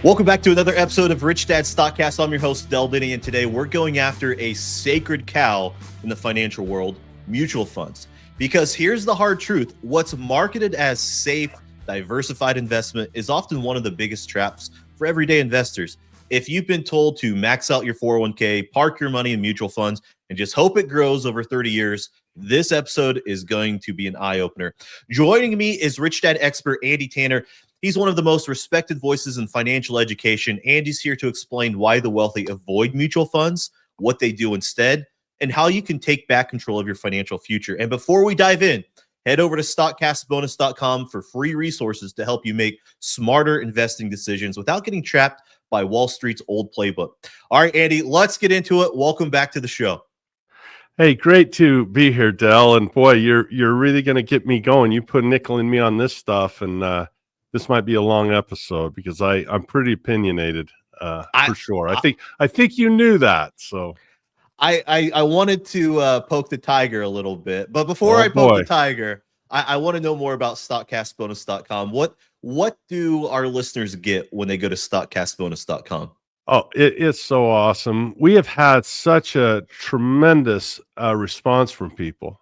Welcome back to another episode of Rich Dad StockCast. I'm your host, Denney, and today we're going after a sacred cow in the financial world, mutual funds. Because here's the hard truth. What's marketed as safe, diversified investment is often one of the biggest traps for everyday investors. If you've been told to max out your 401k, park your money in mutual funds, and just hope it grows over 30 years, this episode is going to be an eye-opener. Joining me is Rich Dad expert Andy Tanner. He's one of the most respected voices in financial education. Andy's here to explain why the wealthy avoid mutual funds, what they do instead, and how you can take back control of your financial future. And before we dive in, head over to stockcastbonus.com for free resources to help you make smarter investing decisions without getting trapped by Wall Street's old playbook. All right, Andy, let's get into it. Welcome back to the show. Hey, great to be here, Dell. And boy, you're really going to get me going. You put nickel in me on this stuff, and this might be a long episode because I'm pretty opinionated for sure. I think you knew that. So I wanted to poke the tiger a little bit, but before I poke the tiger, I want to know more about stockcastbonus.com. What do our listeners get when they go to stockcastbonus.com? Oh, it's so awesome. We have had such a tremendous response from people.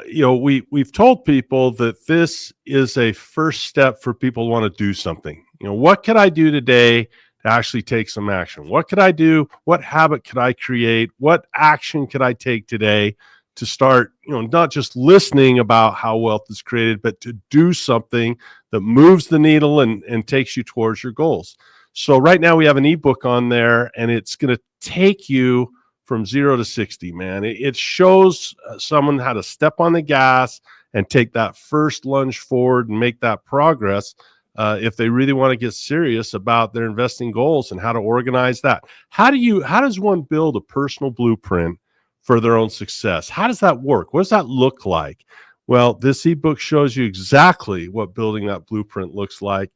We've told people that this is a first step for people who want to do something. What could I do today to actually take some action? What could I do? What habit could I create? What action could I take today to start, not just listening about how wealth is created, but to do something that moves the needle and takes you towards your goals. So right now we have an ebook on there, and it's going to take you from 0 to 60, man. It shows someone how to step on the gas and take that first lunge forward and make that progress if they really want to get serious about their investing goals and how to organize that. How does one build a personal blueprint for their own success? How does that work? What does that look like? Well, this ebook shows you exactly what building that blueprint looks like.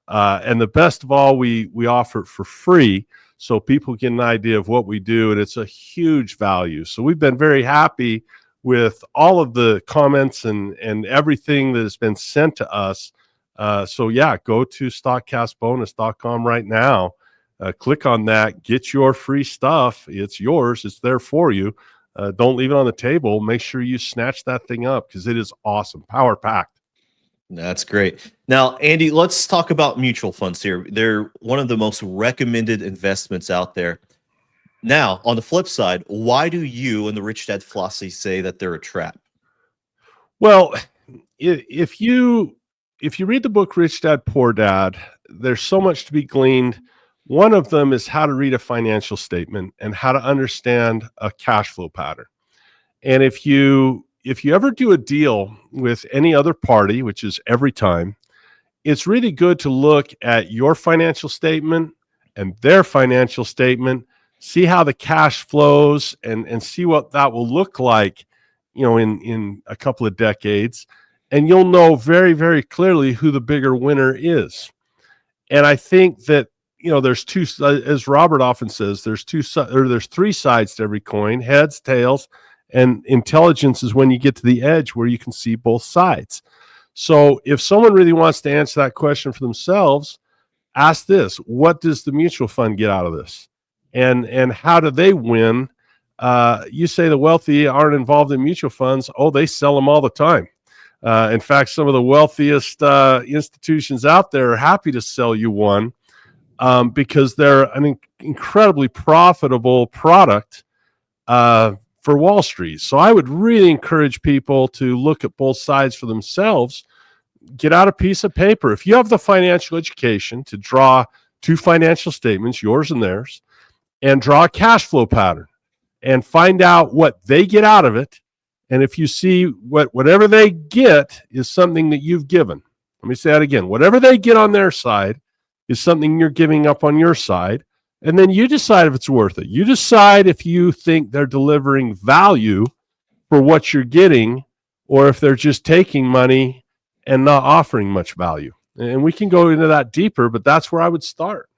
And the best of all, we offer it for free so people get an idea of what we do, and it's a huge value. So we've been very happy with all of the comments and everything that has been sent to us. So yeah, go to stockcastbonus.com right now. Click on that, get your free stuff. It's yours. It's there for you. Don't leave it on the table. Make sure you snatch that thing up because it is awesome, power packed. That's great. Now, Andy, let's talk about mutual funds here. They're one of the most recommended investments out there. Now, on the flip side, why do you and the Rich Dad philosophy say that they're a trap? Well, if you read the book Rich Dad Poor Dad, there's so much to be gleaned. One of them is how to read a financial statement and how to understand a cash flow pattern. And if you ever do a deal with any other party, which is every time, it's really good to look at your financial statement and their financial statement, see how the cash flows and see what that will look like, in a couple of decades. And you'll know very, very clearly who the bigger winner is. And I think that, there's two, as Robert often says, there's three sides to every coin: heads, tails, and intelligence is when you get to the edge where you can see both sides. So if someone really wants to answer that question for themselves, ask this: what does the mutual fund get out of this? And how do they win? You say the wealthy aren't involved in mutual funds. Oh, they sell them all the time. In fact, some of the wealthiest institutions out there are happy to sell you one because they're an incredibly profitable product for Wall Street. So I would really encourage people to look at both sides for themselves. Get out a piece of paper. If you have the financial education to draw two financial statements, yours and theirs, and draw a cash flow pattern and find out what they get out of it. And if you see whatever they get is something that you've given. Let me say that again. Whatever they get on their side is something you're giving up on your side. And then you decide if it's worth it. You decide if you think they're delivering value for what you're getting, or if they're just taking money and not offering much value. And we can go into that deeper, but that's where I would start.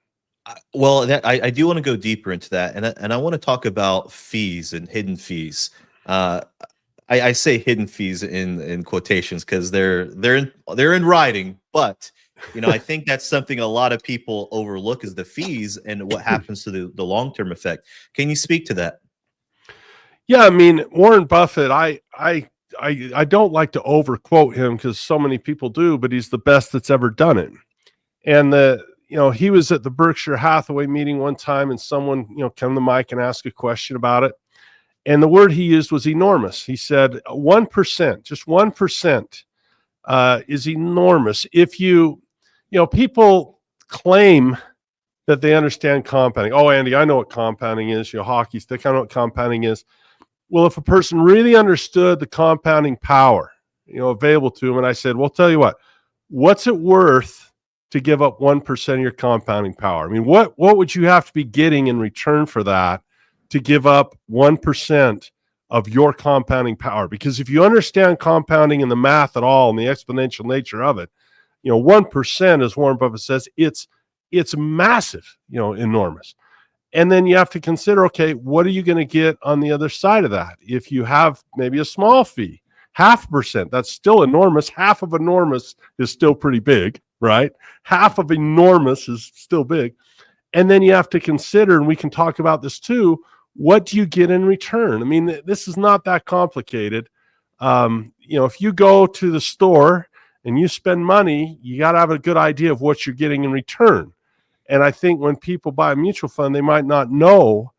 Well, I do want to go deeper into that, and I want to talk about fees and hidden fees. I say hidden fees in quotations because they're in writing, but I think that's something a lot of people overlook is the fees and what happens to the long-term effect. Can you speak to that? Yeah, I mean, Warren Buffett, I don't like to overquote him because so many people do, but he's the best that's ever done it. And he was at the Berkshire Hathaway meeting one time, and someone, came to the mic and asked a question about it. And the word he used was enormous. He said 1%, just 1%, is enormous. If people claim that they understand compounding. Oh, Andy, I know what compounding is. Hockey stick, I know what compounding is. Well, if a person really understood the compounding power, available to them, and I said, well, tell you what's it worth to give up 1% of your compounding power? I mean, what would you have to be getting in return for that to give up 1% of your compounding power? Because if you understand compounding and the math at all and the exponential nature of it, 1%, as Warren Buffett says, it's massive, enormous. And then you have to consider, okay, what are you going to get on the other side of that? If you have maybe a small fee, 0.5%, that's still enormous. Half of enormous is still pretty big, right? Half of enormous is still big. And then you have to consider, and we can talk about this too, what do you get in return? I mean, this is not that complicated. If you go to the store and you spend money, you got to have a good idea of what you're getting in return. And I think when people buy a mutual fund, they might not know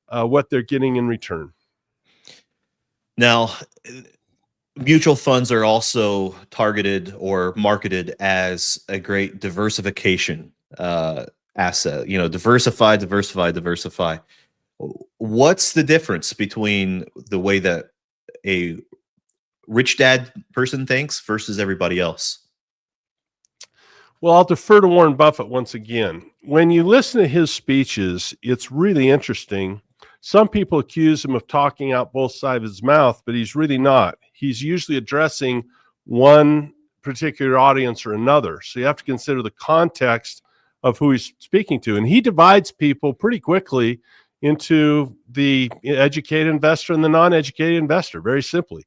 what they're getting in return. Now, mutual funds are also targeted or marketed as a great diversification asset. Diversify. What's the difference between the way that a rich dad person thinks versus everybody else? Well, I'll defer to Warren Buffett once again. When you listen to his speeches, it's really interesting. Some people accuse him of talking out both sides of his mouth, but he's really not. He's usually addressing one particular audience or another. So you have to consider the context of who he's speaking to. And he divides people pretty quickly into the educated investor and the non-educated investor, very simply.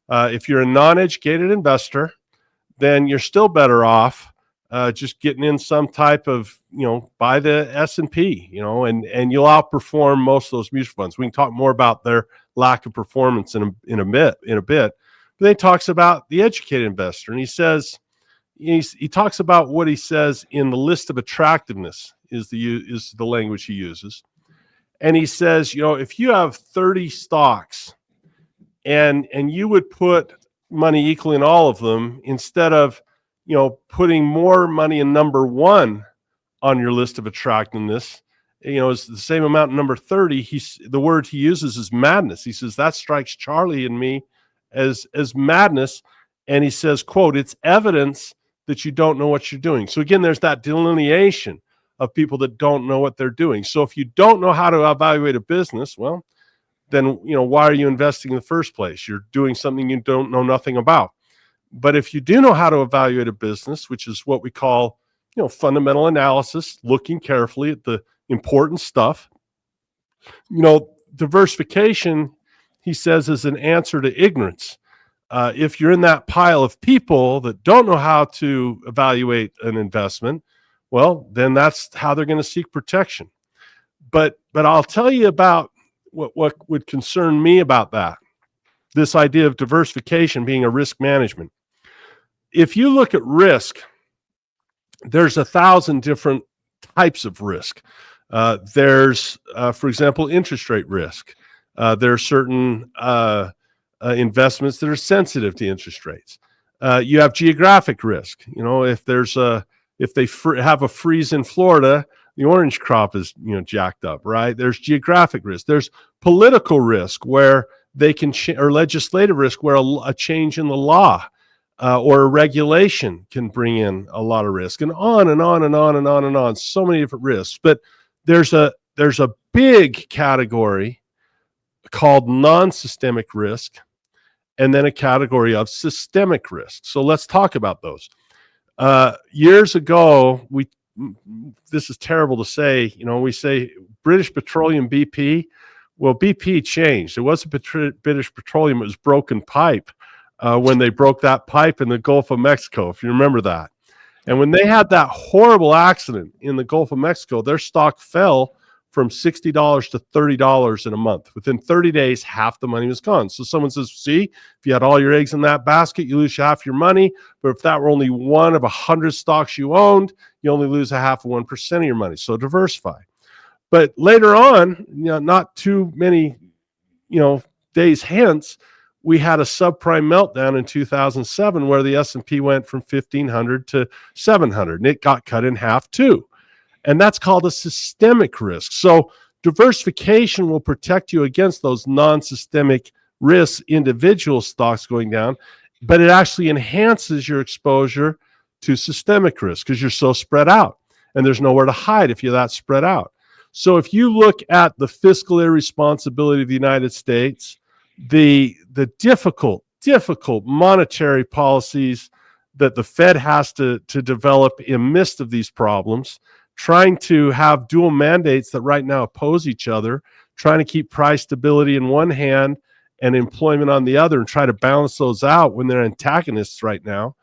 If you're a non-educated investor, then you're still better off just getting in some type of, buy the S&P, and you'll outperform most of those mutual funds. We can talk more about their lack of performance in a bit. But then he talks about the educated investor, and he says, he talks about what he says in the list of attractiveness is the language he uses. And he says, if you have 30 stocks and you would put money equal in all of them, instead of putting more money in number one on your list of attractiveness, is the same amount in number 30. The word he uses is madness. He says that strikes Charlie and me as madness. And he says, quote, it's evidence that you don't know what you're doing. So again, there's that delineation of people that don't know what they're doing. So if you don't know how to evaluate a business, well, then, why are you investing in the first place? You're doing something you don't know nothing about. But if you do know how to evaluate a business, which is what we call, fundamental analysis, looking carefully at the important stuff, diversification, he says, is an answer to ignorance. If you're in that pile of people that don't know how to evaluate an investment, well, then that's how they're going to seek protection. But I'll tell you about what would concern me about that. This idea of diversification being a risk management. If you look at risk, there's 1,000 different types of risk. There's, for example, interest rate risk. There are certain investments that are sensitive to interest rates. You have geographic risk. If they have a freeze in Florida, the orange crop is jacked up, right? There's geographic risk. There's political risk where they can or legislative risk where a change in the law or a regulation can bring in a lot of risk, and on and on and on and on and on. So many different risks. But there's a big category called non-systemic risk, and then a category of systemic risk. So let's talk about those. Years ago, this is terrible to say, we say British Petroleum, BP. Well, BP changed. It wasn't British Petroleum, it was broken pipe when they broke that pipe in the Gulf of Mexico, if you remember that. And when they had that horrible accident in the Gulf of Mexico, their stock fell from $60 to $30 in a month. Within 30 days, half the money was gone. So someone says, see, if you had all your eggs in that basket, you lose half your money. But if that were only one of 100 stocks you owned, you only lose a half of 1% of your money. So diversify. But later on, not too many, days hence, we had a subprime meltdown in 2007 where the S&P went from 1,500 to 700, and it got cut in half too. And that's called a systemic risk. So diversification will protect you against those non-systemic risks, individual stocks going down, but it actually enhances your exposure to systemic risk because you're so spread out and there's nowhere to hide if you're that spread out. So if you look at the fiscal irresponsibility of the United States, the difficult monetary policies that the Fed has to develop in midst of these problems, trying to have dual mandates that right now oppose each other, trying to keep price stability in one hand and employment on the other and try to balance those out when they're antagonists right now.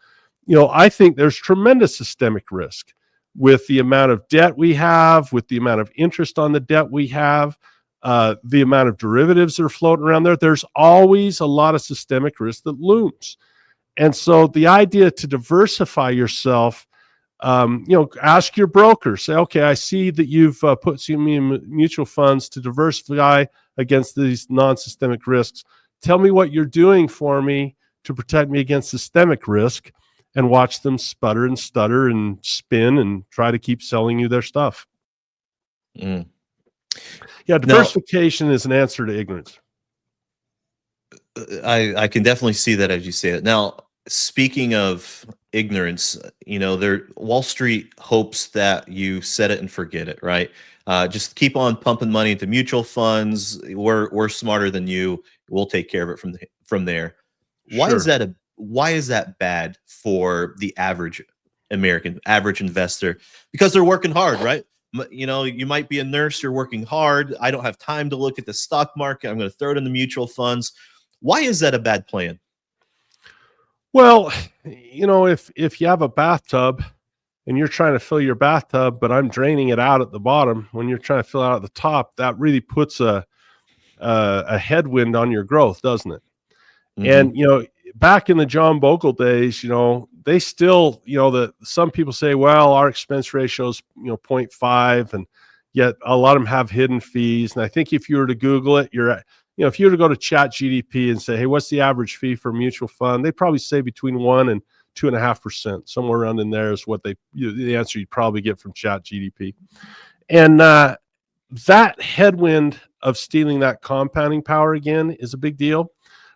I think there's tremendous systemic risk with the amount of debt we have, with the amount of interest on the debt we have, the amount of derivatives that are floating around there. There's always a lot of systemic risk that looms. And so the idea to diversify yourself, ask your broker, say, okay, I see that you've put some mutual funds to diversify against these non-systemic risks. Tell me what you're doing for me to protect me against systemic risk, and watch them sputter and stutter and spin and try to keep selling you their stuff. Yeah, diversification is an answer to ignorance. I can definitely see that as you say it. Now, speaking of ignorance, Wall Street hopes that you set it and forget it, right? Just keep on pumping money into mutual funds. We're smarter than you. We'll take care of it from there. Why is that bad for the average American, average investor? Because they're working hard, right? You might be a nurse, you're working hard. I don't have time to look at the stock market. I'm going to throw it in the mutual funds. Why is that a bad plan? Well, if you have a bathtub and you're trying to fill your bathtub, but I'm draining it out at the bottom, when you're trying to fill out at the top, that really puts a headwind on your growth, doesn't it? Mm-hmm. And, back in the John Bogle days, they still, some people say, well, our expense ratio is, 0.5, and yet a lot of them have hidden fees. And I think if you were to Google it, if you were to go to ChatGPT and say, hey, what's the average fee for a mutual fund? They'd probably say between 1% and 2.5%, somewhere around in there is what the answer you'd probably get from ChatGPT. And that headwind of stealing that compounding power again is a big deal.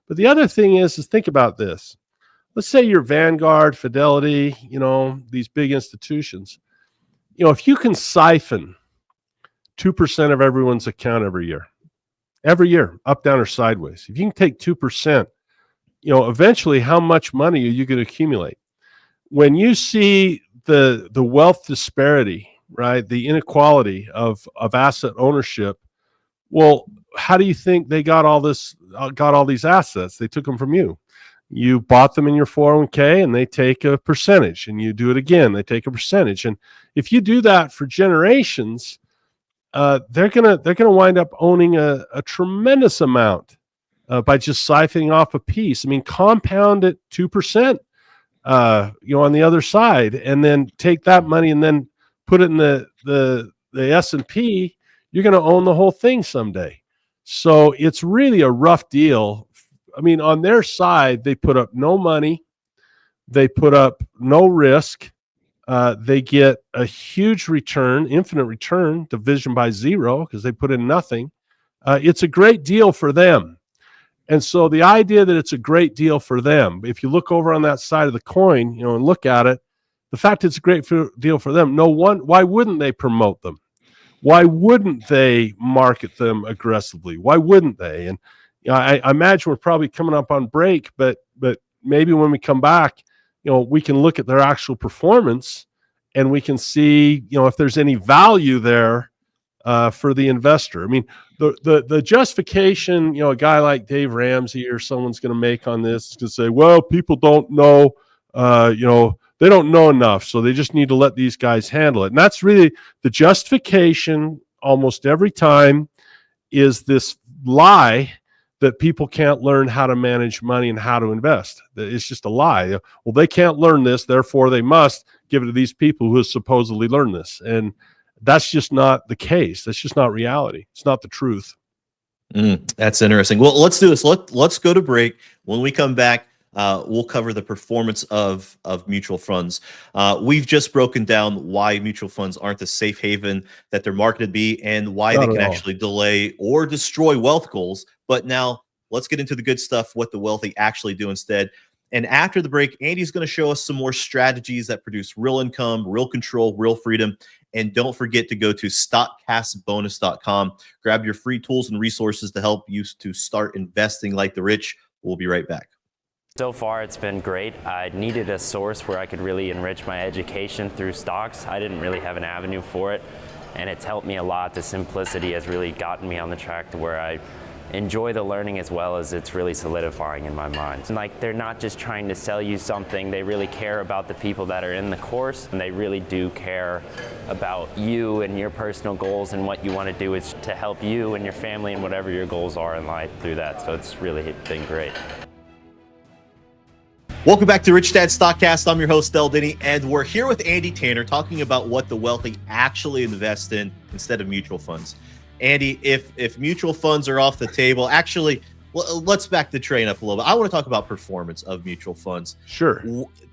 But the other thing is think about this. Let's say you're Vanguard, Fidelity, these big institutions. If you can siphon 2% of everyone's account every year, up, down, or sideways, if you can take 2%, eventually how much money are you going to accumulate? When you see the wealth disparity, right, the inequality of asset ownership, well, how do you think they got all these assets? They took them from you. You bought them in your 401k and they take a percentage, and you do it again, they take a percentage. And if you do that for generations, they're gonna wind up owning a tremendous amount by just siphoning off a piece. I mean, compound at 2%, on the other side, and then take that money and then put it in the S&P. You're going to own the whole thing someday. So it's really a rough deal. I mean, on their side, they put up no money. They put up no risk. They get a huge return, infinite return, division by zero, because they put in nothing. It's a great deal for them. And so the idea that it's a great deal for them, if you look over on that side of the coin, and look at it, the fact it's a great deal for them, why wouldn't they promote them? Why wouldn't they market them aggressively? Why wouldn't they? And I imagine we're probably coming up on break, but maybe when we come back, we can look at their actual performance and we can see, if there's any value there for the investor. I mean, the justification, a guy like Dave Ramsey or someone's going to make on this is to say, well, people don't know, they don't know enough, so they just need to let these guys handle it. And that's really the justification almost every time, is this lie that people can't learn how to manage money and how to invest. It's just a lie. Well, they can't learn this, therefore they must give it to these people who supposedly learn this. And that's just not the case. That's just not reality. It's not the truth. That's interesting. Well, let's do this. Let's go to break. When we come back, we'll cover the performance of mutual funds. We've just broken down why mutual funds aren't the safe haven that they're marketed to be, and why they can actually delay or destroy wealth goals. But now let's get into the good stuff, what the wealthy actually do instead. And after the break, Andy's going to show us some more strategies that produce real income, real control, real freedom. And don't forget to go to stockcastbonus.com. Grab your free tools and resources to help you to start investing like the rich. We'll be right back. So far, it's been great. I needed a source where I could really enrich my education through stocks. I didn't really have an avenue for it, and it's helped me a lot. The simplicity has really gotten me on the track to where I enjoy the learning, as well as it's really solidifying in my mind. And like, they're not just trying to sell you something, they really care about the people that are in the course, and they really do care about you and your personal goals, and what you want to do is to help you and your family and whatever your goals are in life through that. So it's really been great. Welcome back to Rich Dad StockCast. I'm your host, Denney, and we're here with Andy Tanner talking about what the wealthy actually invest in instead of mutual funds. Andy, if mutual funds are off the table, actually, let's back the train up a little bit. I want to talk about performance of mutual funds. Sure.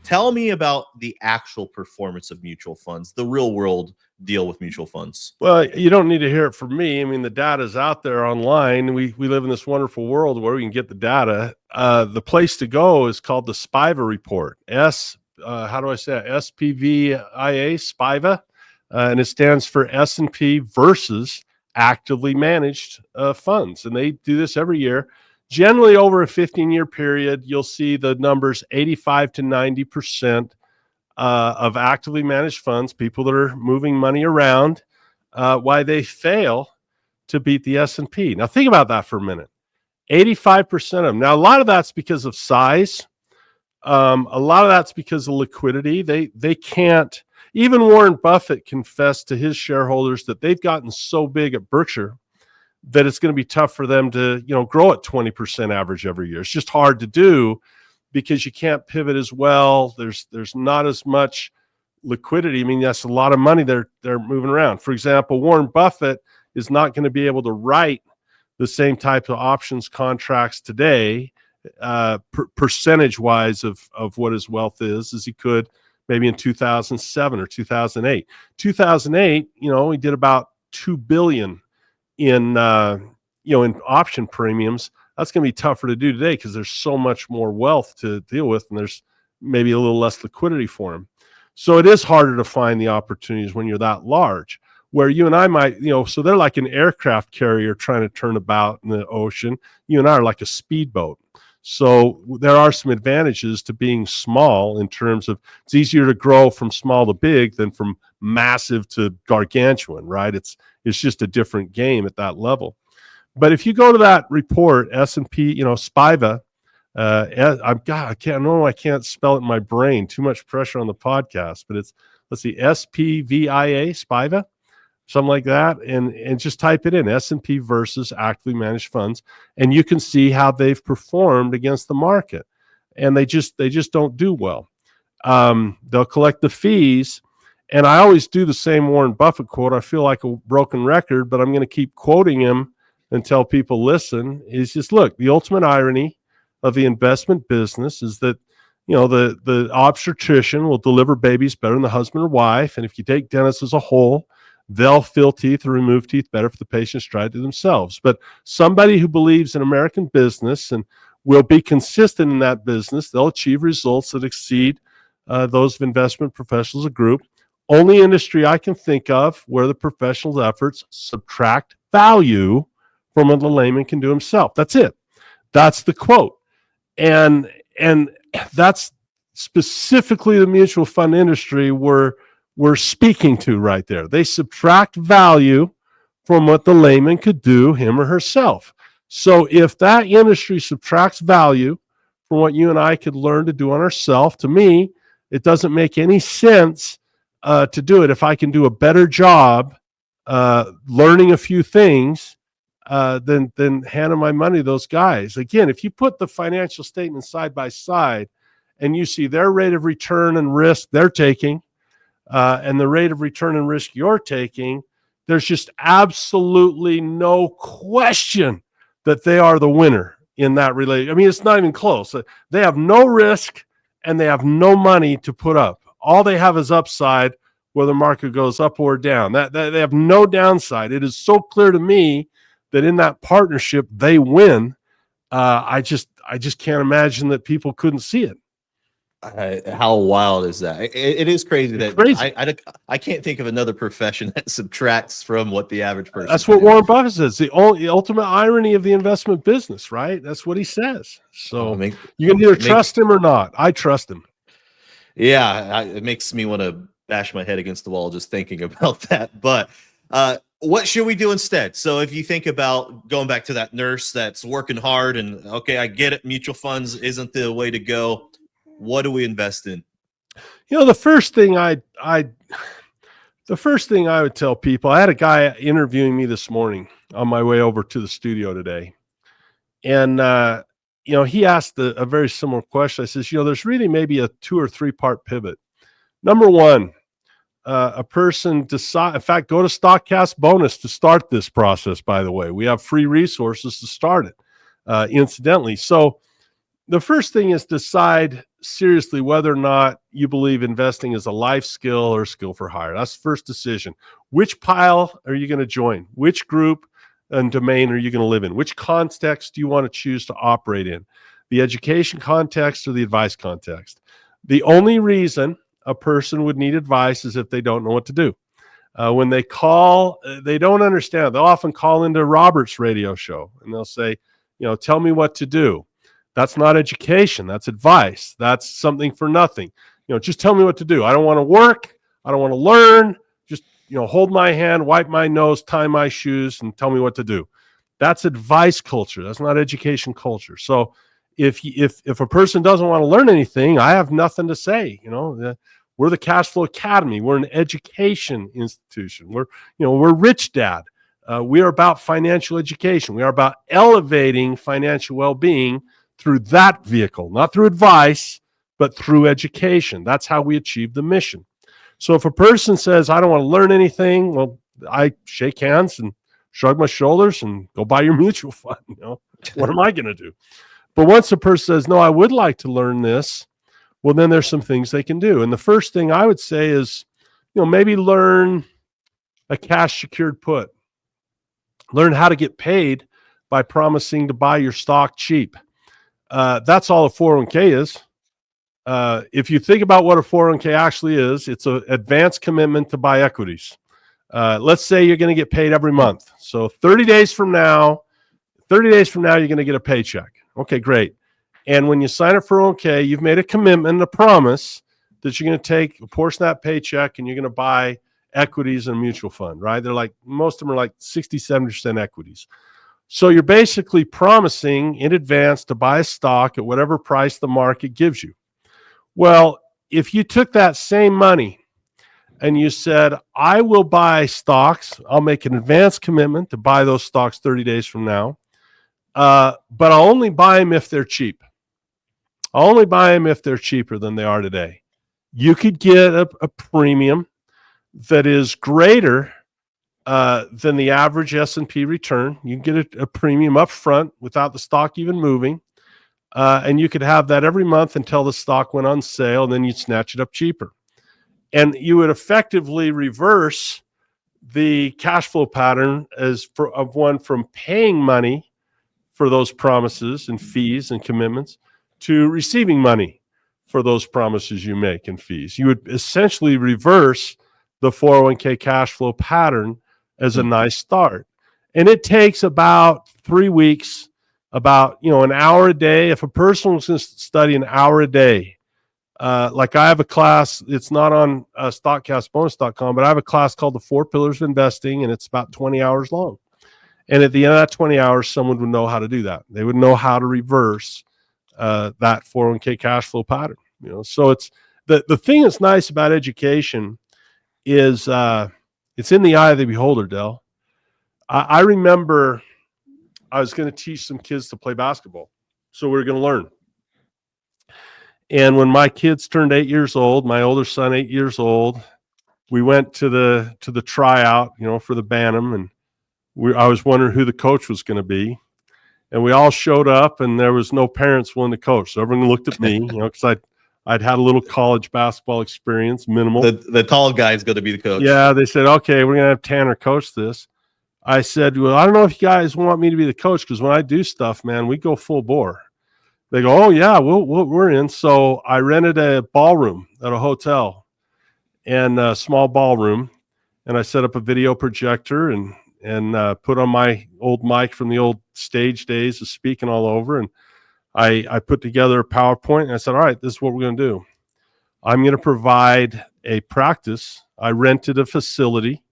Tell me about the actual performance of mutual funds, the real world deal with mutual funds. Well, you don't need to hear it from me. I mean, the data's out there online. We live in this wonderful world where we can get the data. The place to go is called the SPIVA report. How do I say it? SPVIA, SPIVA. And it stands for S&P versus actively managed funds. And they do this every year. Generally, over a 15-year period, you'll see the numbers 85 to 90% of actively managed funds, people that are moving money around, why they fail to beat the S&P. Now, think about that for a minute. 85% of them. Now, a lot of that's because of size. A lot of that's because of liquidity. They can't. Even Warren Buffett confessed to his shareholders that they've gotten so big at Berkshire that it's going to be tough for them to, grow at 20% average every year. It's just hard to do because you can't pivot as well. There's not as much liquidity. I mean, that's a lot of money they're moving around. For example, Warren Buffett is not going to be able to write the same type of options contracts today, percentage-wise of what his wealth is, as he could maybe in 2007 or 2008. 2008, he did about $2 billion in option premiums. That's going to be tougher to do today because there's so much more wealth to deal with, and there's maybe a little less liquidity for him. So it is harder to find the opportunities when you're that large, where you and I might, so they're like an aircraft carrier trying to turn about in the ocean. You and I are like a speedboat. So there are some advantages to being small in terms of it's easier to grow from small to big than from massive to gargantuan, right? It's just a different game at that level. But if you go to that report, S&P, SPIVA, I can't spell it in my brain. Too much pressure on the podcast. But it's, let's see, SPVIA, SPIVA, something like that, and just type it in, S&P versus actively managed funds, and you can see how they've performed against the market. And they just don't do well. They'll collect the fees, and I always do the same Warren Buffett quote. I feel like a broken record, but I'm going to keep quoting him until people listen. Is just, look, the ultimate irony of the investment business is that the obstetrician will deliver babies better than the husband or wife, and if you take dentists as a whole, they'll fill teeth or remove teeth better if the patients try to themselves. But somebody who believes in American business and will be consistent in that business, they'll achieve results that exceed those of investment professionals, a group. Only industry I can think of where the professional's efforts subtract value from what the layman can do himself. That's it. That's the quote. And that's specifically the mutual fund industry we're speaking to right there. They subtract value from what the layman could do, him or herself. So if that industry subtracts value from what you and I could learn to do on ourselves, to me, It doesn't make any sense to do it if I can do a better job learning a few things than handing my money to those guys. Again, if you put the financial statements side by side and you see their rate of return and risk they're taking and the rate of return and risk you're taking, there's just absolutely no question that they are the winner in that relationship. I mean, it's not even close. They have no risk and they have no money to put up. All they have is upside, whether the market goes up or down. That they have no downside. It is so clear to me that in that partnership they win. I just can't imagine that people couldn't see it. How wild is that? It is crazy It's that crazy. I can't think of another profession that subtracts from what the average person. That's what Warren Buffett says. The ultimate irony of the investment business, right? That's what he says. So you can either trust him or not. I trust him. Yeah, it makes me want to bash my head against the wall just thinking about that. But what should we do instead? So if you think about going back to that nurse that's working hard and, okay, I get it, mutual funds isn't the way to go. What do we invest in? You know, the first thing I would tell people, I had a guy interviewing me this morning on my way over to the studio today. And, he asked a very similar question. I says, there's really maybe a 2 or 3 part pivot. Number one, a person decide, in fact, go to StockCast bonus to start this process, by the way. We have free resources to start it, incidentally. So the first thing is decide seriously whether or not you believe investing is a life skill or skill for hire. That's the first decision. Which pile are you going to join? Which group and domain are you going to live in? Which context do you want to choose to operate in? The education context or the advice context? The only reason a person would need advice is if they don't know what to do. When they call, they don't understand. They'll often call into Robert's radio show and they'll say, tell me what to do. That's not education. That's advice. That's something for nothing. Just tell me what to do. I don't want to work. I don't want to learn. Just, hold my hand, wipe my nose, tie my shoes, and tell me what to do. That's advice culture. That's not education culture. So if a person doesn't want to learn anything, I have nothing to say. We're the Cash Flow Academy. We're an education institution. We're Rich Dad. We are about financial education. We are about elevating financial well-being through that vehicle, not through advice, but through education. That's how we achieve the mission. So if a person says, I don't want to learn anything, well, I shake hands and shrug my shoulders and go buy your mutual fund. What am I going to do? But once a person says, no, I would like to learn this, well, then there's some things they can do. And the first thing I would say is, maybe learn a cash secured put. Learn how to get paid by promising to buy your stock cheap. That's all a 401k is. If you think about what a 401k actually is, it's an advanced commitment to buy equities. Let's say you're going to get paid every month. So 30 days from now, you're going to get a paycheck. Okay, great. And when you sign up for 401k, you've made a commitment, a promise that you're going to take a portion of that paycheck and you're going to buy equities in a mutual fund, right? Most of them are like 60, 70% equities. So you're basically promising in advance to buy a stock at whatever price the market gives you. Well, if you took that same money and you said, I will buy stocks, I'll make an advance commitment to buy those stocks 30 days from now, but I'll only buy them if they're cheap. I'll only buy them if they're cheaper than they are today. You could get a premium that is greater than the average S&P return. You can get a premium up front without the stock even moving. And you could have that every month until the stock went on sale, and then you'd snatch it up cheaper. And you would effectively reverse the cash flow pattern of one from paying money for those promises and fees and commitments to receiving money for those promises you make and fees. You would essentially reverse the 401k cash flow pattern as a nice start. And it takes about 3 weeks, about an hour a day. If a person was going to study an hour a day, like I have a class, it's not on stockcastbonus.com, but I have a class called the 4 Pillars of Investing, and it's about 20 hours long. And at the end of that 20 hours, someone would know how to do that. They would know how to reverse that 401k cash flow pattern. So it's The thing that's nice about education is it's in the eye of the beholder, Del. I remember I was going to teach some kids to play basketball. So we were going to learn. And when my kids turned 8 years old, my older son, 8 years old, we went to the tryout, for the Bantam. And I was wondering who the coach was going to be. And we all showed up, and there was no parents willing to coach. So everyone looked at me, because I'd had a little college basketball experience, minimal. The tall guy is going to be the coach. Yeah, they said, okay, we're going to have Tanner coach this. I said, well, I don't know if you guys want me to be the coach, because when I do stuff, man, we go full bore. They go, oh, yeah, we're in. So I rented a ballroom at a hotel, and a small ballroom, and I set up a video projector and put on my old mic from the old stage days of speaking all over. And I put together a PowerPoint, and I said, all right, this is what we're going to do. I'm going to provide a practice. I rented a facility,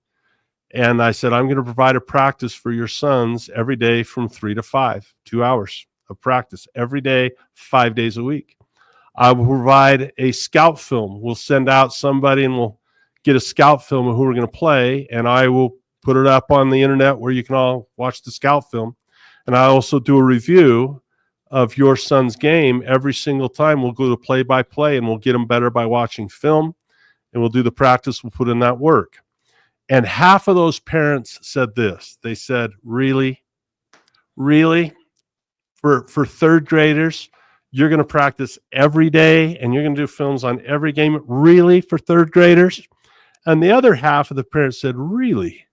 and I said, I'm going to provide a practice for your sons every day from 3 to 5, 2 hours of practice every day, 5 days a week. I will provide a scout film. We'll send out somebody and we'll get a scout film of who we're going to play, and I will put it up on the internet where you can all watch the scout film. And I also do a review of your son's game every single time. We'll go to play-by-play, and we'll get them better by watching film, and we'll do the practice. We'll put in that work. And half of those parents said this. They said, really? For third graders, you're going to practice every day, and you're going to do films on every game? Really? For third graders? And the other half of the parents said, really?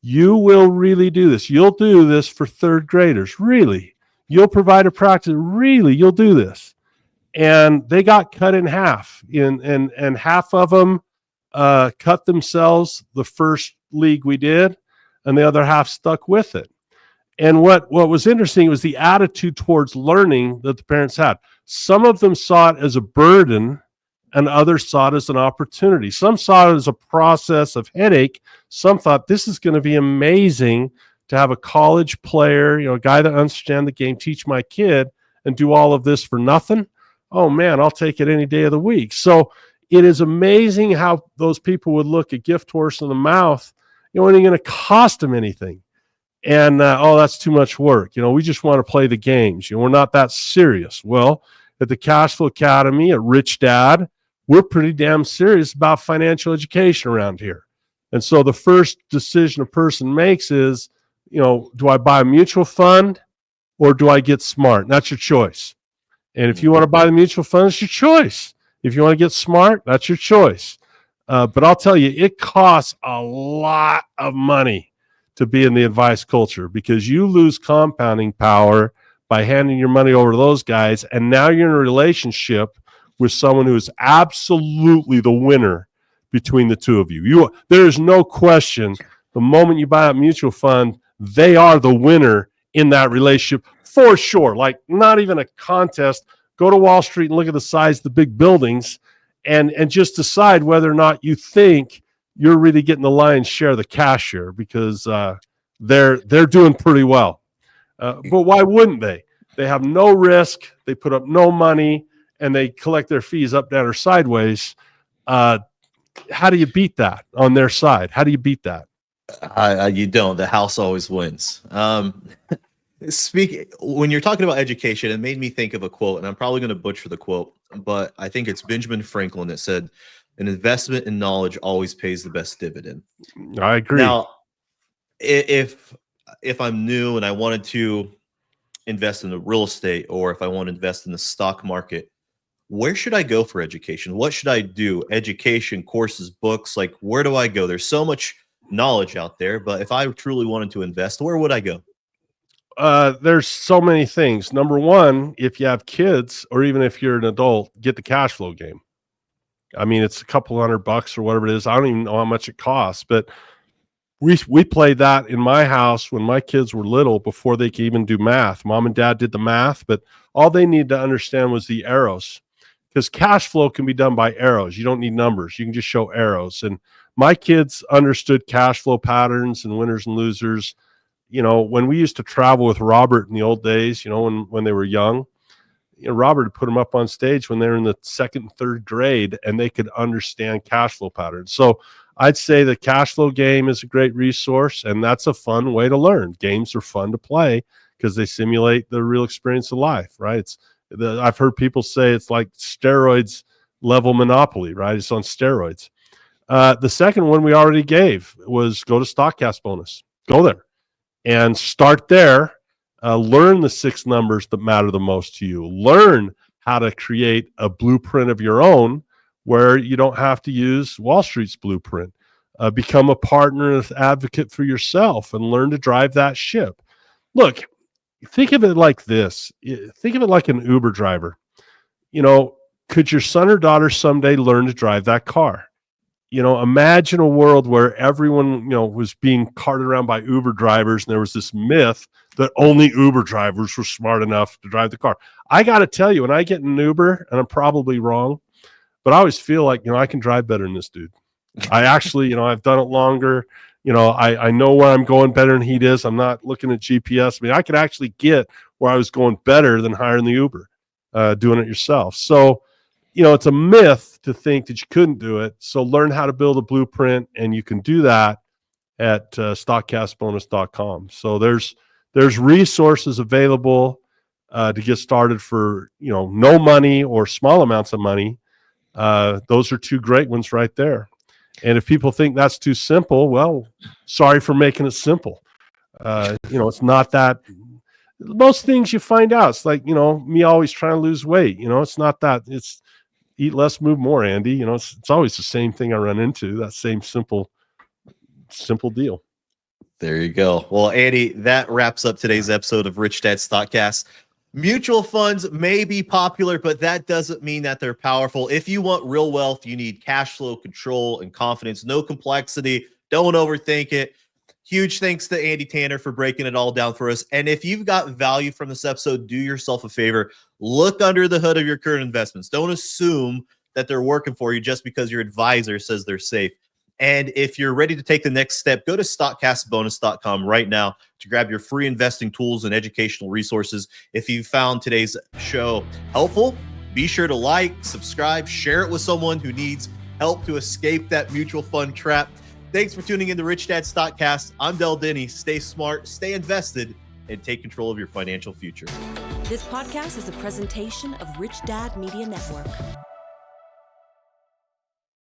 You will really do this? You'll do this for third graders? Really? You'll provide a practice? Really? You'll do this? And they got cut in half, and half of them cut themselves the first league we did, and the other half stuck with it. And what was interesting was the attitude towards learning that the parents had. Some of them saw it as a burden, and others saw it as an opportunity. Some saw it as a process of headache. Some thought, this is going to be amazing to have a college player, a guy that understands the game, teach my kid, and do all of this for nothing. Oh man, I'll take it any day of the week. So it is amazing how those people would look a gift horse in the mouth. It ain't going to cost them anything. And, that's too much work. We just want to play the games. We're not that serious. Well, at the Cashflow Academy, at Rich Dad, we're pretty damn serious about financial education around here. And so the first decision a person makes is, do I buy a mutual fund or do I get smart? And that's your choice. And if you want to buy the mutual fund, it's your choice. If you want to get smart, that's your choice. But I'll tell you, it costs a lot of money to be in the advice culture, because you lose compounding power by handing your money over to those guys. And now you're in a relationship with someone who is absolutely the winner between the two of you. There is no question, the moment you buy a mutual fund, they are the winner in that relationship for sure. Like, not even a contest. Go to Wall Street and look at the size of the big buildings and just decide whether or not you think you're really getting the lion's share of the cash here, because they're doing pretty well. But why wouldn't they? They have no risk. They put up no money, and they collect their fees up, down, or sideways. How do you beat that on their side? How do you beat that? You don't. The house always wins. When you're talking about education, it made me think of a quote, and I'm probably going to butcher the quote, but I think it's Benjamin Franklin that said, an investment in knowledge always pays the best dividend. I agree. Now, if I'm new and I wanted to invest in the real estate, or if I want to invest in the stock market, where should I go for education? What should I do? Education, courses, books, like, where do I go? There's so much knowledge out there, but if I truly wanted to invest, where would I go? There's so many things. Number one, if you have kids, or even if you're an adult, get the cash flow game. I mean, it's a couple $100 or whatever it is. I don't even know how much it costs, but we played that in my house when my kids were little, before they could even do math. Mom and dad did the math, but all they needed to understand was the arrows, because cash flow can be done by arrows. You don't need numbers. You can just show arrows. And my kids understood cash flow patterns and winners and losers. When we used to travel with Robert in the old days, when they were young, Robert had put them up on stage when they were in the second and third grade, and they could understand cash flow patterns. So I'd say the cash flow game is a great resource, and that's a fun way to learn. Games are fun to play because they simulate the real experience of life, right? I've heard people say it's like steroids level Monopoly, right? It's on steroids. The second one we already gave was go to StockCast bonus. Go there and start there. Learn the 6 numbers that matter the most to you. Learn how to create a blueprint of your own where you don't have to use Wall Street's blueprint. Become a partner and advocate for yourself and learn to drive that ship. Look, think of it like this. Think of it like an Uber driver. Could your son or daughter someday learn to drive that car? Imagine a world where everyone, was being carted around by Uber drivers, and there was this myth that only Uber drivers were smart enough to drive the car. I got to tell you, when I get in an Uber, and I'm probably wrong, but I always feel like, I can drive better than this dude. I actually, I've done it longer. I know where I'm going better than he does. I'm not looking at GPS. I mean, I could actually get where I was going better than hiring the Uber, doing it yourself. So, it's a myth to think that you couldn't do it. So learn how to build a blueprint, and you can do that at stockcastbonus.com. So there's resources available to get started for, no money or small amounts of money. Those are 2 great ones right there. And if people think that's too simple, well, sorry for making it simple. It's not that. Most things you find out, it's like, me always trying to lose weight. It's not that. It's eat less, move more, Andy. It's always the same thing I run into, that same simple deal. There you go. Well, Andy, that wraps up today's episode of Rich Dad StockCast. Mutual funds may be popular, but that doesn't mean that they're powerful. If you want real wealth, you need cash flow control and confidence, no complexity. Don't overthink it. Huge thanks to Andy Tanner for breaking it all down for us. And if you've got value from this episode, do yourself a favor. Look under the hood of your current investments. Don't assume that they're working for you just because your advisor says they're safe. And if you're ready to take the next step, go to stockcastbonus.com right now to grab your free investing tools and educational resources. If you found today's show helpful, be sure to like, subscribe, share it with someone who needs help to escape that mutual fund trap. Thanks for tuning in to Rich Dad StockCast. I'm Denney. Stay smart, stay invested, and take control of your financial future. This podcast is a presentation of Rich Dad Media Network.